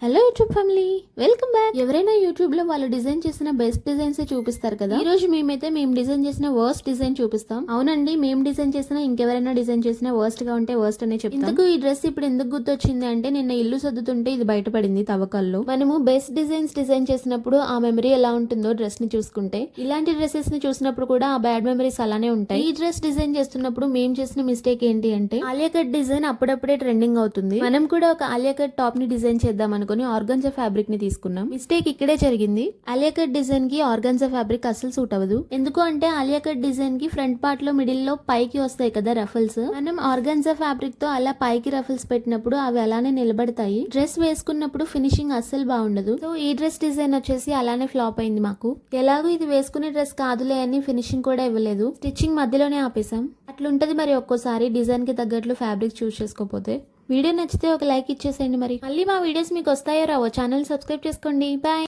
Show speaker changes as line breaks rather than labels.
Hello YouTube family, welcome back. ఎవరైనా YouTube లో వాళ్ళు డిజైన్ చేసిన బెస్ట్ డిజైన్స్ చూపిస్తారు కదా. ఈ రోజు మేము డిజైన్ చేసిన వర్స్ట్ డిజైన్ చూపిస్తాం. అవునండి, మేము డిజైన్ చేసిన ఇంకెవరైనా డిజైన్ చేసిన వర్స్ట్ గా ఉంటే వర్స్ట్ అనే చెప్తాం. ఎందుకు ఈ డ్రెస్ ఇప్పుడు ఎందుకు గుర్తొచ్చింది అంటే, నిన్న ఇల్లు సర్దుతుంటే ఇది బయటపడింది తవ్వకాల్లో. మనము బెస్ట్ డిజైన్స్ డిజైన్ చేసినప్పుడు ఆ మెమరీ ఎలా ఉంటుందో డ్రెస్ ని చూసుకుంటే, ఇలాంటి డ్రెస్సెస్ ని చూసినప్పుడు కూడా ఆ బ్యాడ్ మెమరీస్ అలానే ఉంటాయి. ఈ డ్రెస్ డిజైన్ చేస్తున్నప్పుడు మేము చేసిన మిస్టేక్ ఏంటి అంటే, ఆలియా కట్ డిజైన్ అప్పుడప్పుడే ట్రెండింగ్ అవుతుంది. మనం కూడా ఒక ఆలియా కట్ టాప్ ని డిజైన్ చేద్దాం అనుకుని ఆర్గాన్జా ఫ్యాబ్రిక్ ని తీసుకున్నాం. మిస్టేక్ ఇక్కడే జరిగింది. ఆలియా కట్ డిజైన్ కి ఆర్గాన్జా ఫ్యాబ్రిక్ అసలు సూట్ అవ్వదు. ఎందుకు అంటే ఆలియా కట్ డిజైన్ కి ఫ్రంట్ పార్ట్ లో మిడిల్ లో పైకి వస్తాయి కదా రఫల్స్. మనం ఆర్గాన్జా ఫ్యాబ్రిక్ తో అలా పైకి రఫల్స్ పెట్టినప్పుడు అవి అలానే నిలబడతాయి. డ్రెస్ వేసుకున్నప్పుడు ఫినిషింగ్ అస్సలు బాగుండదు. సో ఈ డ్రెస్ డిజైన్ వచ్చేసి అలానే ఫ్లాప్ అయింది మాకు. ఎలాగో ఇది వేసుకునే డ్రెస్ కాదులే అని ఫినిషింగ్ కూడా ఇవ్వలేదు. స్టిచ్చింగ్ మధ్యలోనే ఆపేసాం. అట్లుంటది మరి ఒక్కోసారి డిజైన్ కి తగ్గట్లు ఫ్యాబ్రిక్ చూస్ చేసుకోపోతే. వీడియో నచ్చితే ఒక లైక్ ఇచ్చేసేయండి. మరి మళ్ళీ మా వీడియోస్ మీకు వస్తాయో రావో ఛానల్ సబ్స్క్రైబ్ చేసుకోండి. బాయ్.